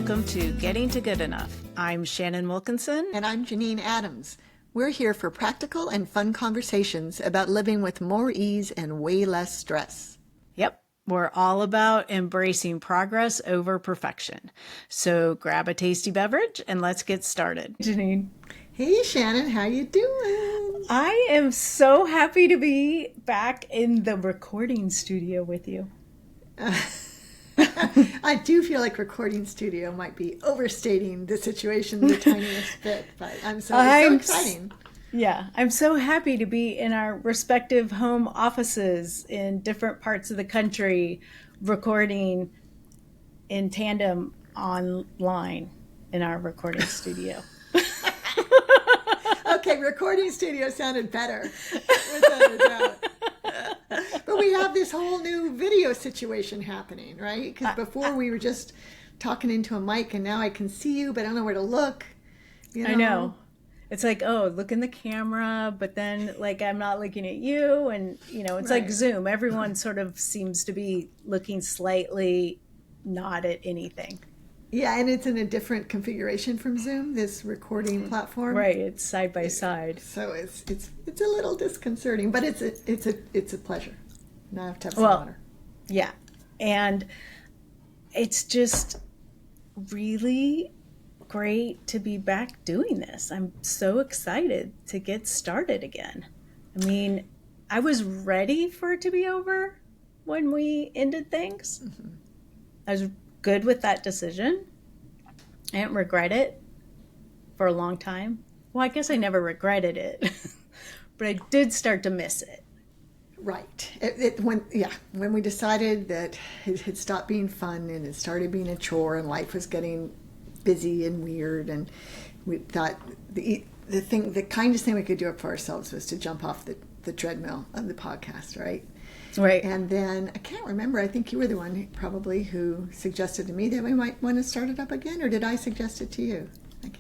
welcome to Getting to Good Enough. I'm Shannon Wilkinson. And I'm Janine Adams. We're here for practical and fun conversations about living with more ease and way less stress. Yep, we're all about embracing progress over perfection. So grab a tasty beverage and let's get started. Janine. Hey Shannon, how you doing? I am so happy to be back in the recording studio with you. I do feel like recording studio might be overstating the situation the tiniest bit, but it's so exciting. Yeah, I'm so happy to be in our respective home offices in different parts of the country, recording in tandem online in our recording studio. Okay, recording studio sounded better, without a doubt. But we have this whole new video situation happening, right? Because before we were just talking into a mic, and now I can see you, but I don't know where to look. I know. It's like, oh, look in the camera, but then like I'm not looking at you, and it's right. Like Zoom. Everyone sort of seems to be looking slightly not at anything. Yeah, and it's in a different configuration from Zoom, this recording platform. Right, it's side by side. So it's a little disconcerting, but it's a pleasure. Now I have to have some water. Yeah, and it's just really great to be back doing this. I'm so excited to get started again. I mean, I was ready for it to be over when we ended things. Mm-hmm. I was good with that decision. I didn't regret it for a long time. Well, I guess I never regretted it, but I did start to miss it. Right. When we decided that it had stopped being fun and it started being a chore and life was getting busy and weird, and we thought the kindest thing we could do for ourselves was to jump off the treadmill of the podcast, right? Right. And then I can't remember. I think you were the one probably who suggested to me that we might want to start it up again, or did I suggest it to you?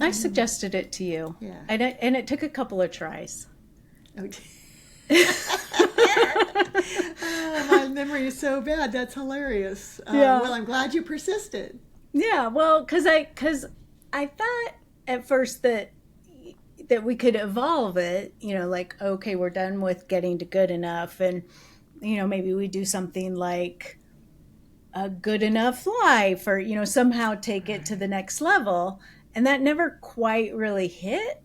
I suggested it to you. Yeah. And it took a couple of tries. Oh, my memory is so bad. That's hilarious. Yeah. Well, I'm glad you persisted. Yeah. Well, because I thought at first that we could evolve it. Like, okay, we're done with getting to good enough, and maybe we do something like a good enough life, or, somehow take it to the next level. And that never quite really hit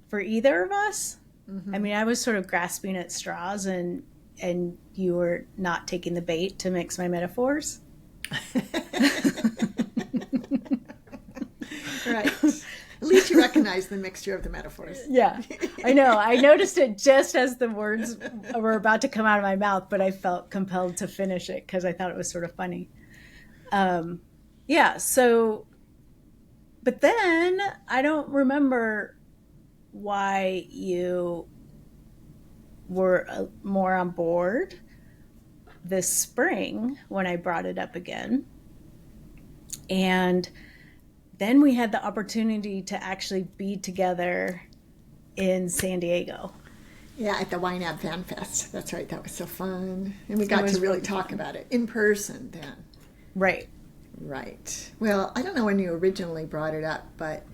for either of us. Mm-hmm. I mean, I was sort of grasping at straws, and you were not taking the bait to mix my metaphors. Right. At least you recognize the mixture of the metaphors. Yeah, I know. I noticed it just as the words were about to come out of my mouth, but I felt compelled to finish it because I thought it was sort of funny. Yeah, so, but then I don't remember why you were more on board this spring when I brought it up again. And then we had the opportunity to actually be together in San Diego. Yeah, at the YNAB Fan Fest. That's right. That was so fun. And we got to really talk about it in person then. Right. Right. Well, I don't know when you originally brought it up, but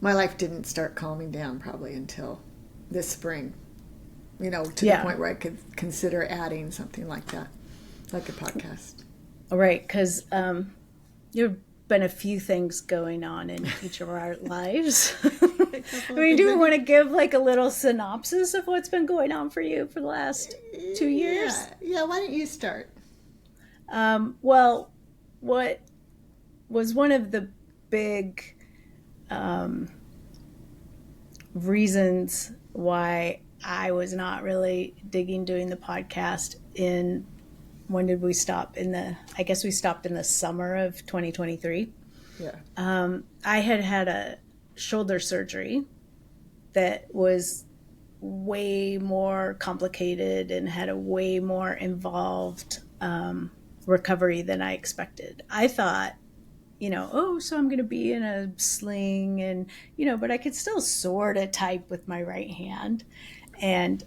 my life didn't start calming down probably until this spring, to the point where I could consider adding something like that, like a podcast. Right, because you've been a few things going on in each of our lives. I mean, do we want to give like a little synopsis of what's been going on for you for the last 2 years? Yeah. Why don't you start? Well, what was one of the big reasons why I was not really digging doing the podcast when did we stop? I guess we stopped in the summer of 2023. Yeah. I had a shoulder surgery that was way more complicated and had a way more involved recovery than I expected. I thought, so I'm going to be in a sling and, but I could still sort of type with my right hand. And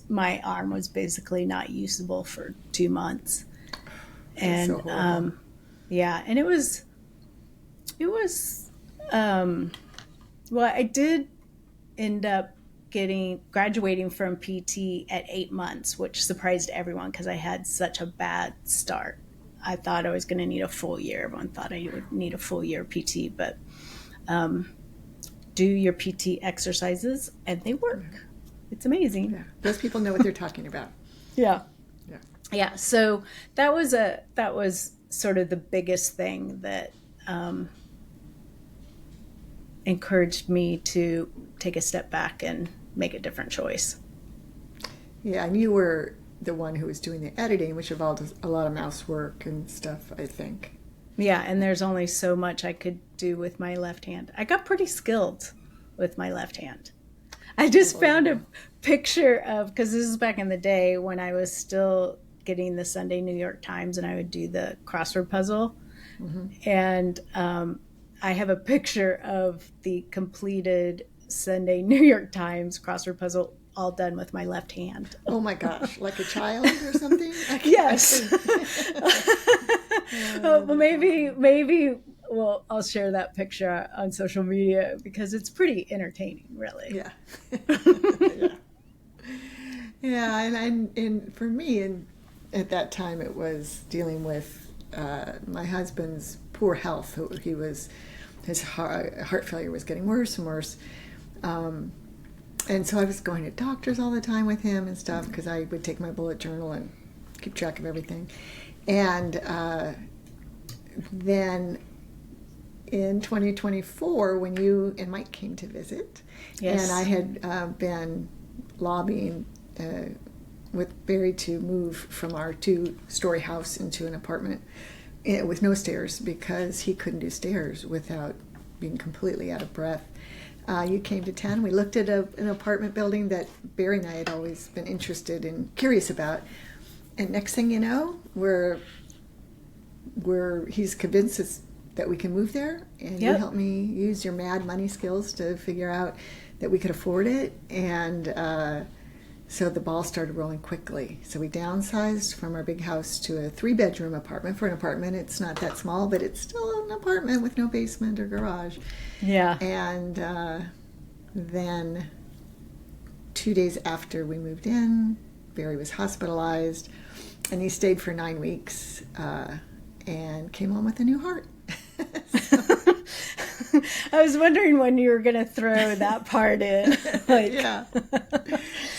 my arm was basically not usable for 2 months. And, so and it was It was, well, I did end up graduating from PT at 8 months, which surprised everyone because I had such a bad start. I thought I was going to need a full year. Everyone thought I would need a full year PT, but do your PT exercises and they work. It's amazing. Yeah. Those people know what they're talking about. Yeah. Yeah. Yeah. So that was sort of the biggest thing that encouraged me to take a step back and make a different choice. Yeah, and you were the one who was doing the editing, which involved a lot of mouse work and stuff, I think. Yeah, and there's only so much I could do with my left hand. I got pretty skilled with my left hand. I just found a picture of, because this is back in the day when I was still getting the Sunday New York Times and I would do the crossword puzzle. Mm-hmm. And I have a picture of the completed Sunday New York Times crossword puzzle all done with my left hand. Oh my gosh, like a child or something? Yes. Well, maybe I'll share that picture on social media because it's pretty entertaining, really. Yeah. Yeah, and for me, at that time, it was dealing with my husband's poor health. His heart failure was getting worse and worse. And so I was going to doctors all the time with him and stuff because I would take my bullet journal and keep track of everything. And then in 2024, when you and Mike came to visit, yes. And I had been lobbying with Barry to move from our 2-story house into an apartment with no stairs because he couldn't do stairs without being completely out of breath. You came to town. We looked at an apartment building that Barry and I had always been interested and curious about. And next thing you know, he's convinced us that we can move there. And you helped me use your mad money skills to figure out that we could afford it. And so the ball started rolling quickly. So we downsized from our big house to a 3-bedroom apartment. For an apartment, it's not that small, but it's still an apartment with no basement or garage. Yeah. And then 2 days after we moved in, Barry was hospitalized, and he stayed for 9 weeks and came home with a new heart. I was wondering when you were going to throw that part in. Yeah.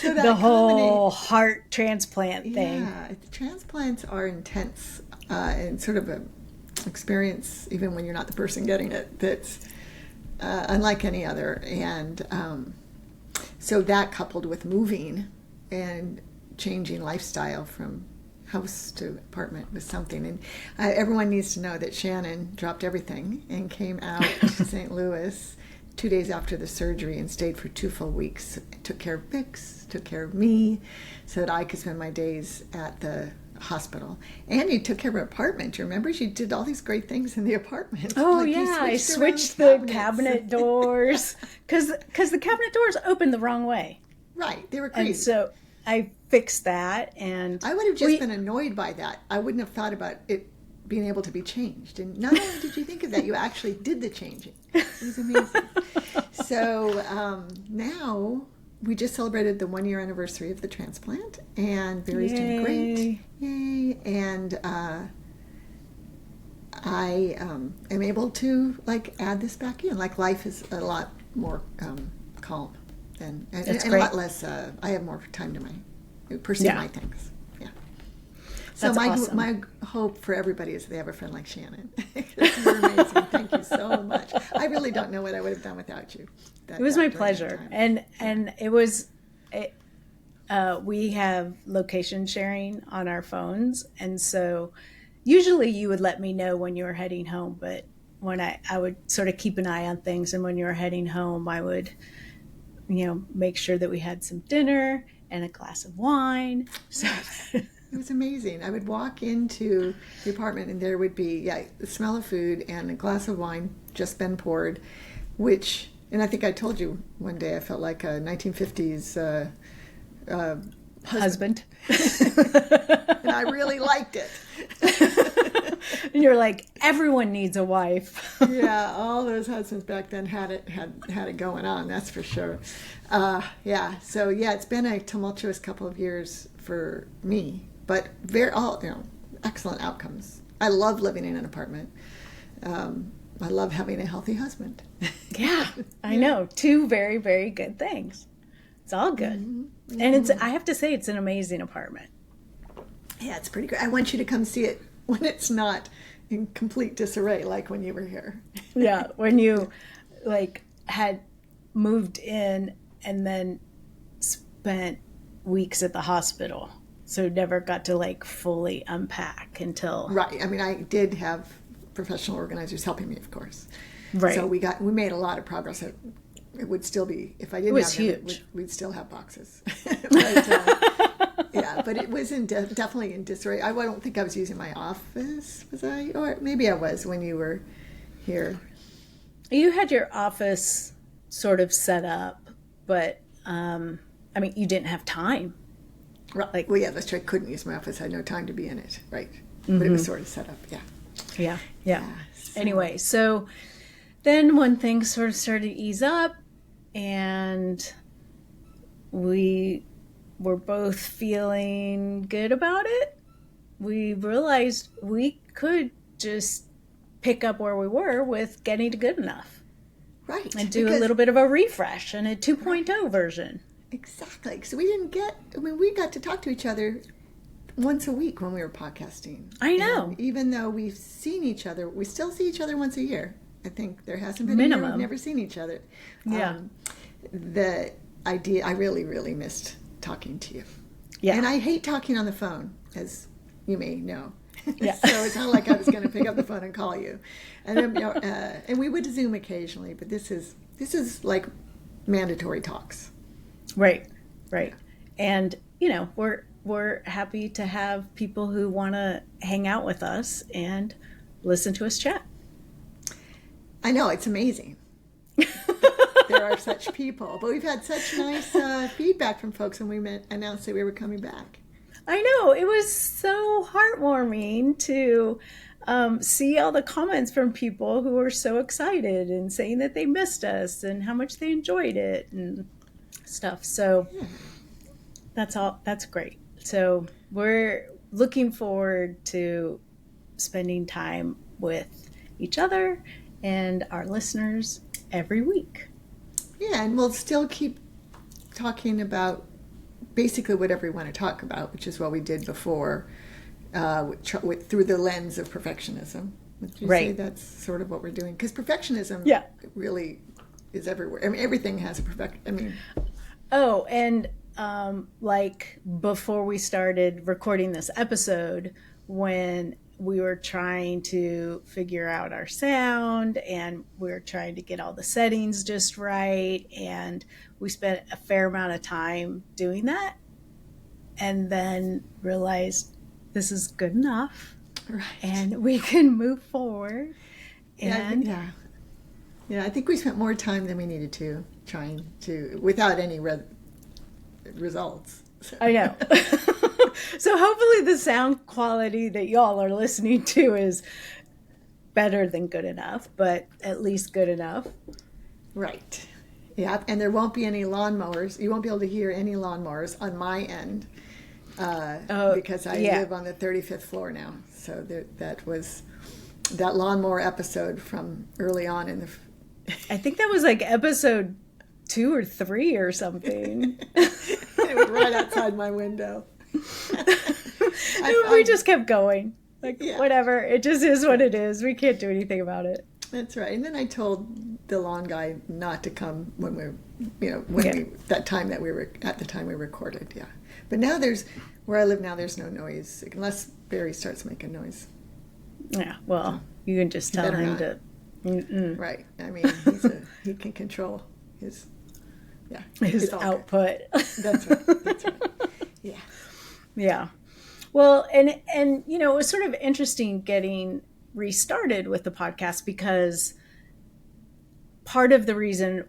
So the whole heart transplant thing. Yeah, transplants are intense and sort of an experience, even when you're not the person getting it, that's unlike any other. And so that coupled with moving and changing lifestyle from house to apartment was something. And everyone needs to know that Shannon dropped everything and came out to St. Louis 2 days after the surgery and stayed for 2 full weeks. Took care of Bix, took care of me, so that I could spend my days at the hospital. And he took care of her apartment. You remember? She did all these great things in the apartment. Oh, yeah. I switched the cabinet doors because the cabinet doors opened the wrong way. Right. They were crazy. And so I fixed that. And I would have just been annoyed by that. I wouldn't have thought about it being able to be changed. And not only did you think of that, you actually did the changing. It was amazing. So now we just celebrated the 1-year anniversary of the transplant, and Barry's doing great. Yay! And I am able to add this back in. Life is a lot more calm and a lot less. I have more time to pursue my things. Yeah. So awesome. My hope for everybody is they have a friend like Shannon. You're amazing. Thank you so much. I really don't know what I would have done without you. It was my pleasure, and it was. We have location sharing on our phones, and so usually you would let me know when you were heading home, but when I would sort of keep an eye on things, and when you were heading home, I would, make sure that we had some dinner and a glass of wine. So it was amazing. I would walk into the apartment, and there would be the smell of food and a glass of wine just been poured, which. And I think I told you one day I felt like a 1950s husband. And I really liked it. And you're like, everyone needs a wife. Yeah, all those husbands back then had it going on. That's for sure. Yeah. So yeah, it's been a tumultuous couple of years for me, but excellent outcomes. I love living in an apartment. I love having a healthy husband. Yeah, I know. Two very, very good things. It's all good. Mm-hmm. And I have to say, it's an amazing apartment. Yeah, it's pretty great. I want you to come see it when it's not in complete disarray, like when you were here. Yeah, when you had moved in and then spent weeks at the hospital. So never got to fully unpack until... Right. I mean, I did have professional organizers helping me, of course. Right. So we made a lot of progress. It would still be, if I didn't have them, we'd still have boxes. But, yeah, but it was definitely in disarray. I don't think I was using my office, was I? Or maybe I was when you were here. You had your office sort of set up, but you didn't have time. Right. Well, yeah, that's true. I couldn't use my office. I had no time to be in it. Right. Mm-hmm. But it was sort of set up. Yeah. Yeah. So. Anyway, so then when things sort of started to ease up and we were both feeling good about it, we realized we could just pick up where we were with getting to good enough. Right. And do a little bit of a refresh and a 2.0 version. Exactly. So we got to talk to each other once a week when we were podcasting. I know. And even though we've seen each other, we still see each other once a year. I think there hasn't been minimum. A year we've never seen each other. Yeah. The idea, I really, really missed talking to you. Yeah. And I hate talking on the phone, as you may know. Yeah. So it's not like I was going to pick up the phone and call you. And then, and we would Zoom occasionally, but this is like mandatory talks. Right. And we're happy to have people who want to hang out with us and listen to us chat. I know, it's amazing. There are such people, but we've had such nice feedback from folks when we announced that we were coming back. I know, it was so heartwarming to see all the comments from people who were so excited and saying that they missed us and how much they enjoyed it and stuff. So that's great. So we're looking forward to spending time with each other and our listeners every week. Yeah, and we'll still keep talking about basically whatever we want to talk about, which is what we did before, through the lens of perfectionism. Would you say that's sort of what we're doing? Because perfectionism really is everywhere. I mean, everything has a perfection. Oh, and before we started recording this episode, when we were trying to figure out our sound and we were trying to get all the settings just right, and we spent a fair amount of time doing that and then realized this is good enough, right, and we can move forward. And I think we spent more time than we needed to trying to, without any results. I know. So hopefully the sound quality that y'all are listening to is better than good enough, but at least good enough. Right. Yeah, and there won't be any lawnmowers. You won't be able to hear any lawnmowers on my end because I live on the 35th floor now. So that was that lawnmower episode from early on in the... I think that was episode 2 or 3 or something. It was right outside my window. We just kept going. Whatever. It just is what it is. We can't do anything about it. That's right. And then I told the lawn guy not to come when at the time we recorded. Yeah. But now where I live now, there's no noise unless Barry starts making noise. Yeah. Well, you can just tell him to. Mm-mm. Right. I mean, he can control his output. That's right. Yeah. Yeah. Well, and it was sort of interesting getting restarted with the podcast because part of the reason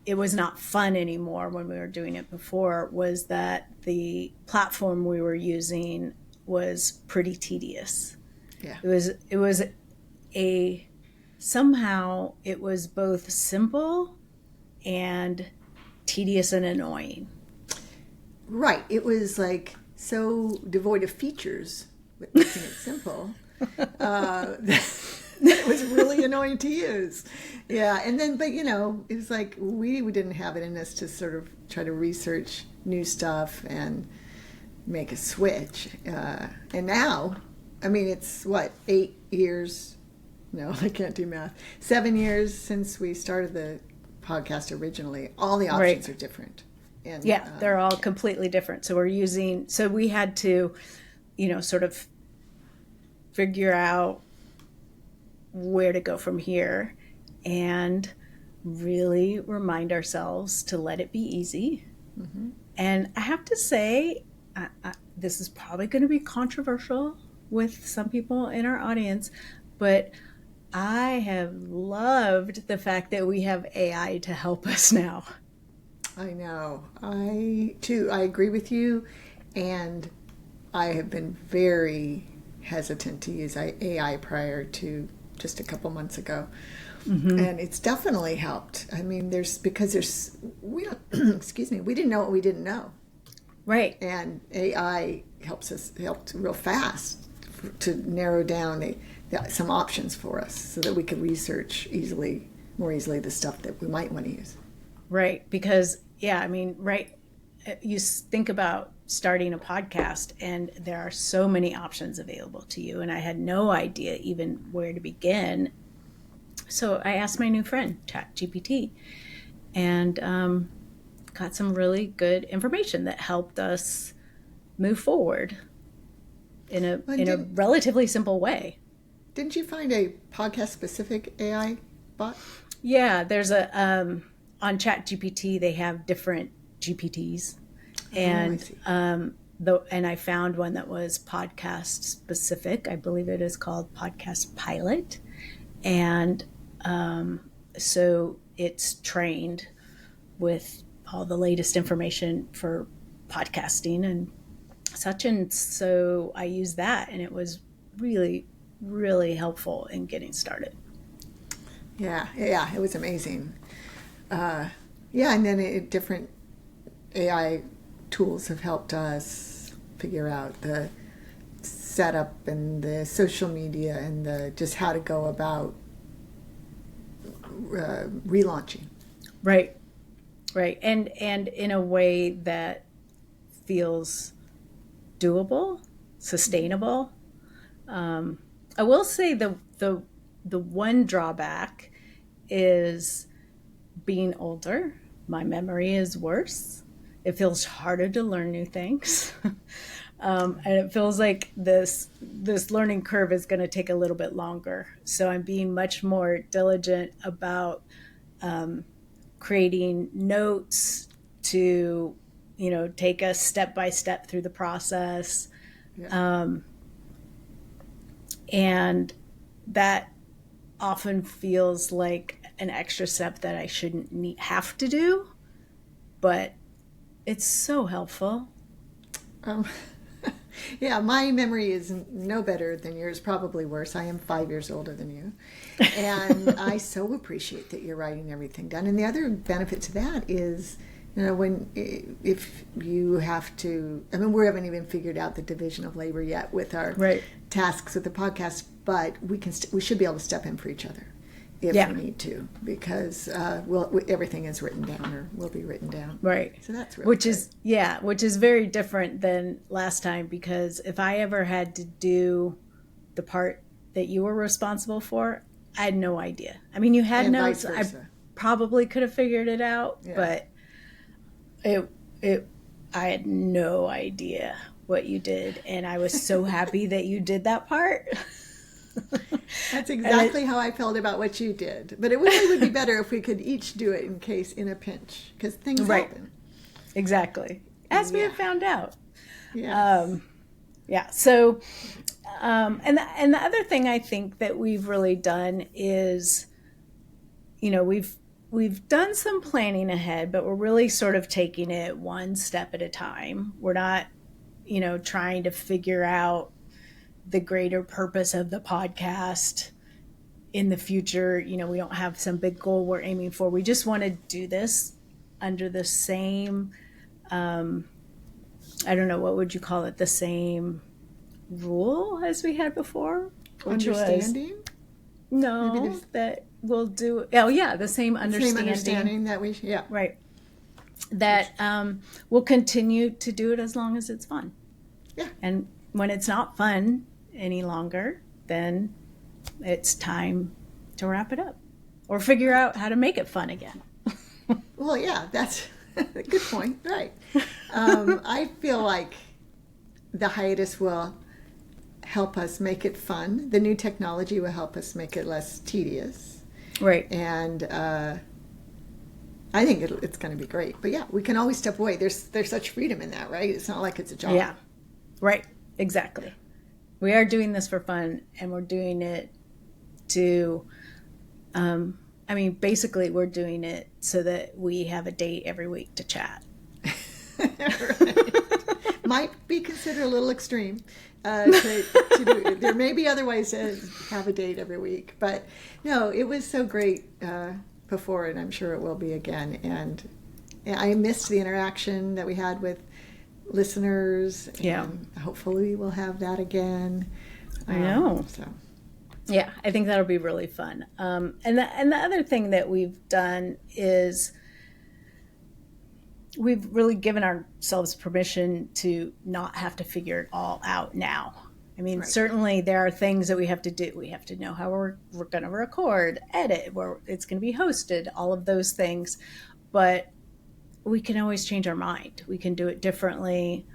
it was not fun anymore when we were doing it before was that the platform we were using was pretty tedious. Yeah. It was somehow it was both simple and tedious and annoying. Right. It was like so devoid of features, with making it simple. It was really annoying to use. Yeah. And then, but it was like we didn't have it in us to sort of try to research new stuff and make a switch. And now, I mean, it's what, 8 years? No, I can't do math. 7 years since we started the podcast originally. All the options are different. And, they're all completely different. So we had to, sort of figure out where to go from here and really remind ourselves to let it be easy. Mm-hmm. And I have to say, this is probably going to be controversial with some people in our audience, but I have loved the fact that we have AI to help us now. I know. I agree with you. And I have been very hesitant to use AI prior to just a couple months ago. Mm-hmm. And it's definitely helped. I mean, we didn't know what we didn't know. Right. And AI helped real fast to narrow down some options for us so that we could research more easily the stuff that we might want to use. Right. Because, you think about starting a podcast and there are so many options available to you. And I had no idea even where to begin. So I asked my new friend, ChatGPT, and got some really good information that helped us move forward in a relatively simple way. Didn't you find a podcast-specific AI bot? Yeah, there's on ChatGPT they have different GPTs, and and I found one that was podcast specific. I believe it is called Podcast Pilot, and so it's trained with all the latest information for podcasting and such. And so I used that, and it was really, really helpful in getting started. Yeah, it was amazing. And then different AI tools have helped us figure out the setup and the social media and just how to go about relaunching. Right. And in a way that feels doable, sustainable. I will say the one drawback is being older. My memory is worse. It feels harder to learn new things. And it feels like this learning curve is going to take a little bit longer. So I'm being much more diligent about creating notes to, take us step by step through the process. Yeah. And that often feels like an extra step that I shouldn't have to do, but it's so helpful. Yeah, my memory is no better than yours, probably worse. I am 5 years older than you. And I so appreciate that you're writing everything down. And the other benefit to that is, if you have to, we haven't even figured out the division of labor yet with our tasks with the podcast, but we should be able to step in for each other if we need to, because everything is written down or will be written down. Right. So that's really which is very different than last time, because if I ever had to do the part that you were responsible for, I had no idea. You had notes. I probably could have figured it out, but I had no idea what you did, and I was so happy that you did that part. That's exactly how I felt about what you did. But it really would be better if we could each do it in a pinch, because things happen. Exactly. As we have found out. Yes. So, and the other thing I think that we've really done is, we've done some planning ahead, but we're really sort of taking it one step at a time. We're not trying to figure out the greater purpose of the podcast in the future. We don't have some big goal we're aiming for. We just want to do this under the same, I don't know, what would you call it? The same rule as we had before? Understanding? No, that we'll do, the same understanding. Same understanding that we, yeah. Right. That we'll continue to do it as long as it's fun. Yeah. And when it's not fun any longer, then it's time to wrap it up or figure out how to make it fun again. Well, yeah, that's a good point. Right. I feel like the hiatus will help us make it fun. The new technology will help us make it less tedious. Right. And I think it's going to be great. But yeah, we can always step away. There's such freedom in that, right? It's not like it's a job. Yeah. Right. Exactly. We are doing this for fun, and we're doing it to, basically we're doing it so that we have a date every week to chat. Right. Might be considered a little extreme to do it. There may be other ways to have a date every week, but no, it was so great before, and I'm sure it will be again. And I missed the interaction that we had with listeners. Yeah. And hopefully we'll have that again. I know. So. Yeah, I think that'll be really fun. And the other thing that we've done is we've really given ourselves permission to not have to figure it all out now. I mean, Certainly there are things that we have to do. We have to know how we're going to record, edit, where it's going to be hosted, all of those things. But we can always change our mind. We can do it differently.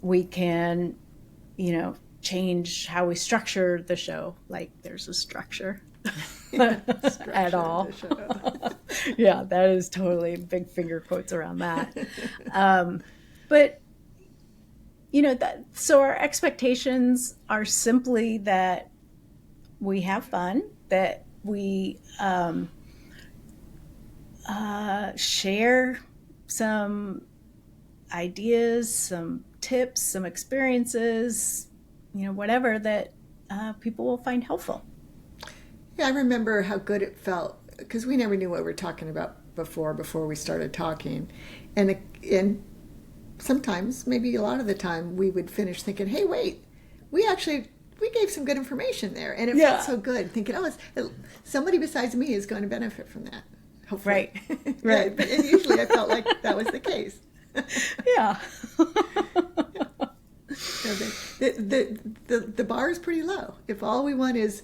We can, change how we structure the show. Like there's a structure at all. Yeah, that is totally big finger quotes around that. But so our expectations are simply that we have fun, that we share some ideas, some tips, some experiences, whatever that people will find helpful. Yeah, I remember how good it felt because we never knew what we were talking about before we started talking, and sometimes, maybe a lot of the time, we would finish thinking, "Hey, wait, we gave some good information there," and it felt so good thinking, "Oh, somebody besides me is going to benefit from that." Hopefully, right. And usually, I felt like that was the case. Yeah. So the bar is pretty low. If all we want is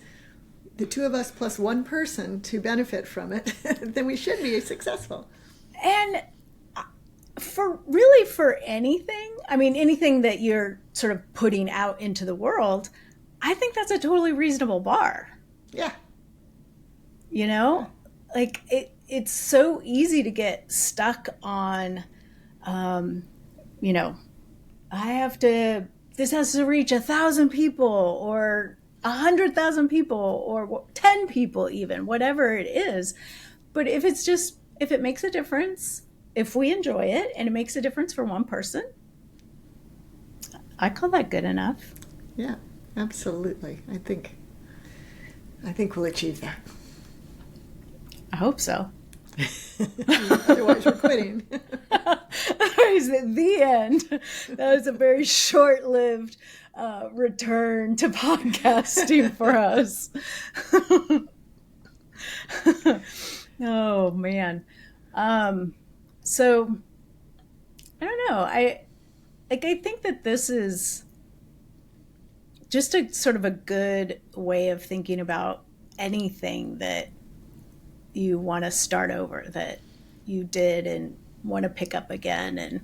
the two of us plus one person to benefit from it, then we should be successful. And for anything, anything that you're sort of putting out into the world, I think that's a totally reasonable bar. Yeah. Like it's so easy to get stuck on, this has to reach 1,000 people or 100,000 people or 10 people even, whatever it is. But if it makes a difference, if we enjoy it and it makes a difference for one person, I call that good enough. Yeah, absolutely. I think we'll achieve that. I hope so. Otherwise, we're quitting. Otherwise, at the end, that was a very short-lived return to podcasting for us. Oh man. So I don't know. I think that this is just a sort of a good way of thinking about anything that you want to start over, that you did and want to pick up again.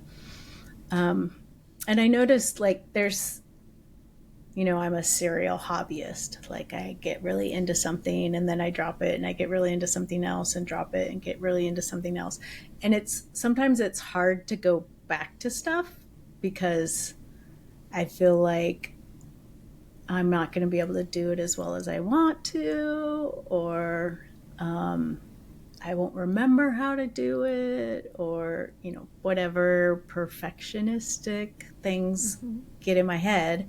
And I noticed there's, I'm a serial hobbyist. Like I get really into something and then I drop it and I get really into something else and drop it and get really into something else. And sometimes it's hard to go back to stuff because I feel like I'm not going to be able to do it as well as I want to, or I won't remember how to do it, or, whatever perfectionistic things get in my head.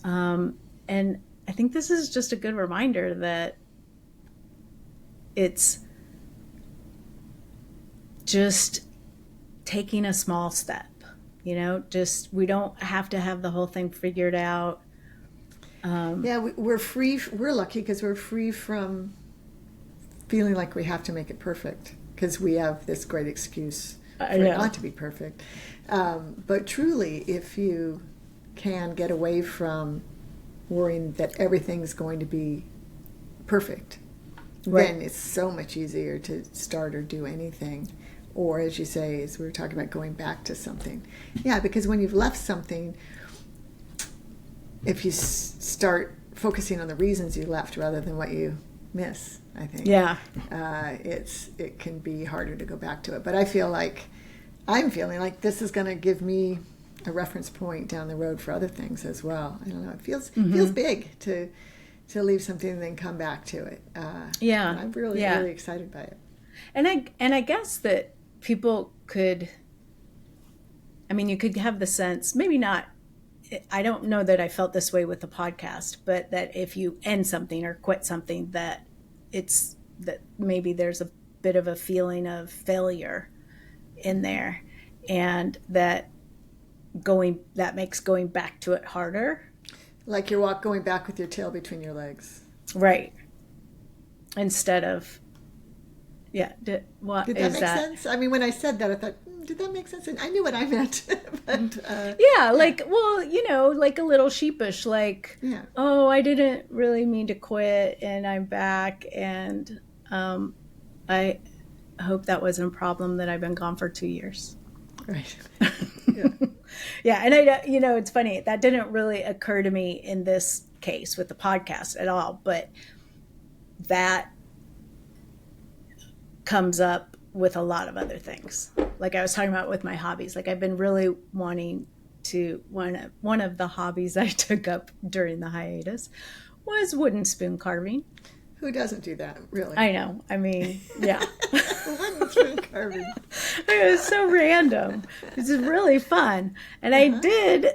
And I think this is just a good reminder that it's just taking a small step, just we don't have to have the whole thing figured out. We're free. We're lucky because we're free from feeling like we have to make it perfect, because we have this great excuse for it not to be perfect. But truly, if you can get away from worrying that everything's going to be perfect, then it's so much easier to start or do anything. Or, as you say, as we were talking about, going back to something. Yeah, because when you've left something, if you start focusing on the reasons you left rather than what you miss, I think, it can be harder to go back to it. But I'm feeling like this is going to give me a reference point down the road for other things as well. I don't know. It feels big to leave something and then come back to it. I'm really excited by it. And I guess that people could, you could have the sense, maybe not, I don't know that I felt this way with the podcast, but that if you end something or quit something, that maybe there's a bit of a feeling of failure in there, and that makes going back to it harder. Like you're going back with your tail between your legs. Right. Instead of, did that make sense? When I said that, I thought, did that make sense? And I knew what I meant. But, like a little sheepish, oh, I didn't really mean to quit, and I'm back, and I hope that wasn't a problem that I've been gone for 2 years. Right. And it's funny, that didn't really occur to me in this case with the podcast at all, but that comes up with a lot of other things. Like I was talking about with my hobbies, I've been really wanting to, one of the hobbies I took up during the hiatus was wooden spoon carving. Who doesn't do that, really? I know. Wooden spoon carving. It was so random. It was really fun. And I did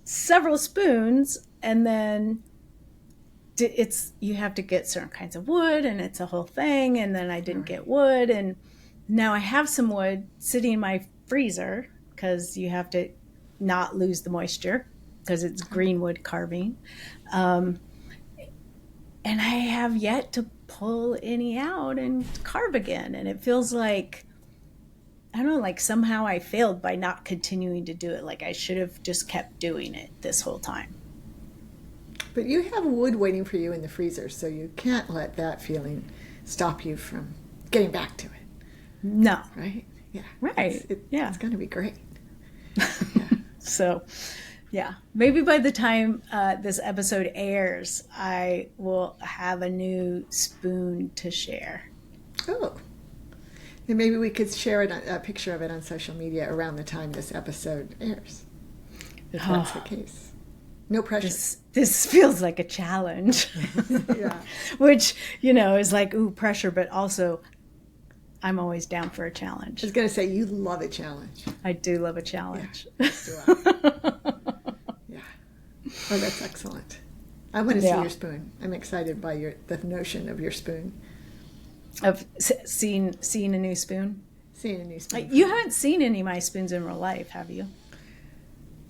several spoons, and then you have to get certain kinds of wood, and it's a whole thing, and then I didn't get wood, and now I have some wood sitting in my freezer because you have to not lose the moisture because it's green wood carving. And I have yet to pull any out and carve again. And it feels like, I don't know, somehow I failed by not continuing to do it. I should have just kept doing it this whole time. But you have wood waiting for you in the freezer, so you can't let that feeling stop you from getting back to it. No. Right? Yeah. Right. It's going to be great. So, maybe by the time this episode airs, I will have a new spoon to share. Oh. And maybe we could share a picture of it on social media around the time this episode airs, if that's the case. No pressure. This feels like a challenge. Which, is ooh, pressure, but also I'm always down for a challenge. I was going to say, you love a challenge. I do love a challenge. Yeah, so do I. Oh, that's excellent. I want to see your spoon. I'm excited by the notion of your spoon. Of seeing a new spoon? Seeing a new spoon. You haven't seen any of my spoons in real life, have you?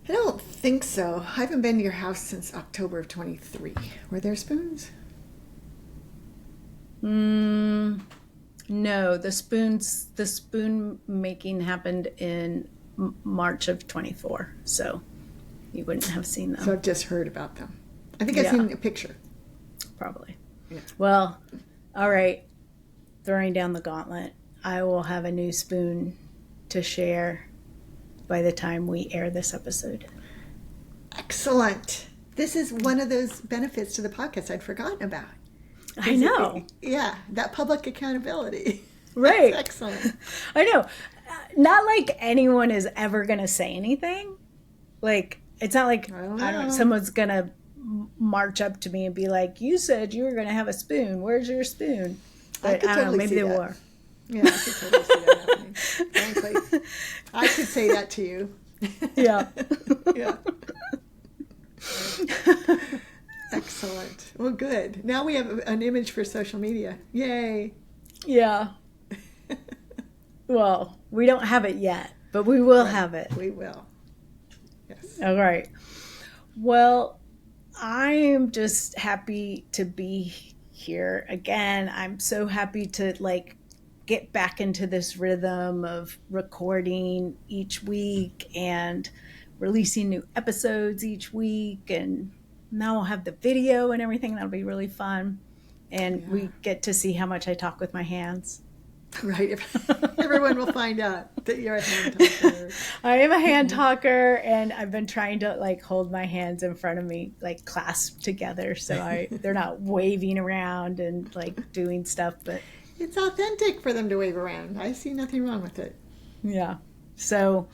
I don't think so. I haven't been to your house since October of 23. Were there spoons? No, the spoon making happened in March of 24, so you wouldn't have seen them. So I've just heard about them. I think I've seen a picture. Probably. Yeah. Well, all right. Throwing down the gauntlet. I will have a new spoon to share by the time we air this episode. Excellent. This is one of those benefits to the podcast I'd forgotten about. I know. That public accountability. Right. That's excellent. I know. Not like anyone is ever going to say anything. It's not like I don't know, someone's going to march up to me and be like, you said you were going to have a spoon. Where's your spoon? But I don't know, maybe they will. Yeah, I could totally see that happening. Frankly, I could say that to you. Yeah. Yeah. Excellent. Well, good. Now we have an image for social media. Yay. Yeah. Well, we don't have it yet, but we will have it. We will. Yes. All right. Well, I am just happy to be here again. I'm so happy to get back into this rhythm of recording each week and releasing new episodes each week. And now we'll have the video and everything. That'll be really fun. And we get to see how much I talk with my hands. Right. Everyone will find out that you're a hand talker. I am a hand talker, and I've been trying to hold my hands in front of me, clasped together, so they're not waving around and doing stuff. But it's authentic for them to wave around. I see nothing wrong with it. Yeah. So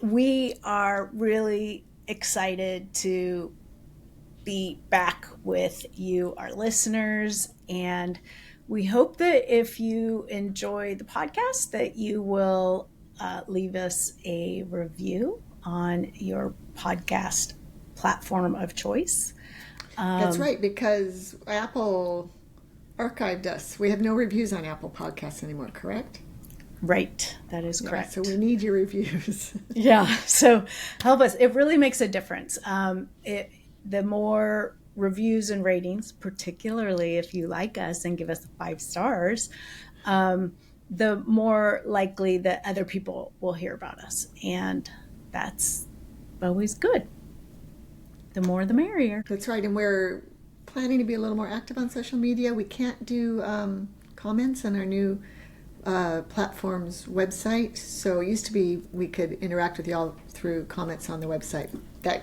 we are really excited to be back with you, our listeners, and we hope that if you enjoy the podcast that you will leave us a review on your podcast platform of choice. That's right, because Apple archived us. We have no reviews on Apple Podcasts anymore, correct? Right. That is correct. So we need your reviews. Yeah. So help us. It really makes a difference. The more reviews and ratings, particularly if you like us and give us 5 stars, the more likely that other people will hear about us. And that's always good. The more the merrier. That's right. And we're planning to be a little more active on social media. We can't do comments on our new platform's website. So it used to be we could interact with y'all through comments on the website.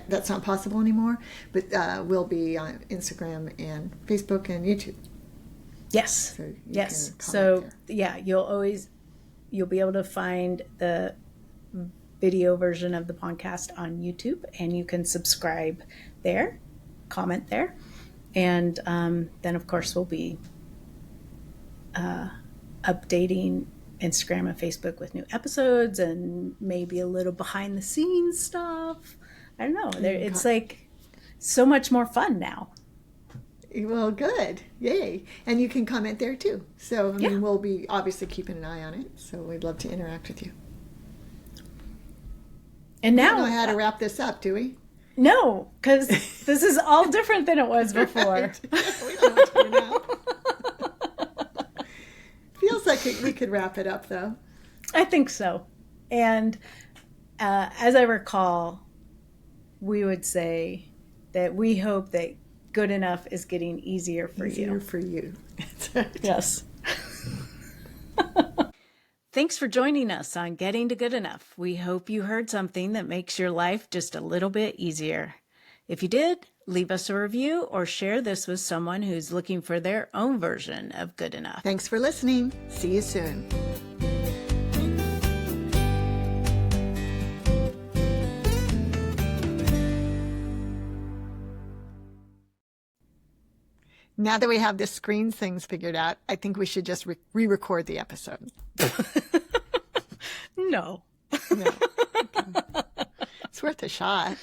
That's not possible anymore, but we'll be on Instagram and Facebook and YouTube. Yes. So yes. So yeah, you'll be able to find the video version of the podcast on YouTube, and you can subscribe there, comment there, and then of course we'll be updating Instagram and Facebook with new episodes and maybe a little behind the scenes stuff. I don't know. It's so much more fun now. Well, good. Yay. And you can comment there too. So, I mean, we'll be obviously keeping an eye on it. So we'd love to interact with you. And now, we don't know how to wrap this up, do we? No, because this is all different than it was before. Right. We don't know what to do now. Feels like we could wrap it up, though. I think so. And as I recall, we would say that we hope that good enough is getting easier for you. Easier for you. That's right. Yes. Thanks for joining us on Getting to Good Enough. We hope you heard something that makes your life just a little bit easier. If you did, leave us a review or share this with someone who's looking for their own version of good enough. Thanks for listening. See you soon. Now that we have the screen things figured out, I think we should just re-record the episode. No. No. Okay. It's worth a shot.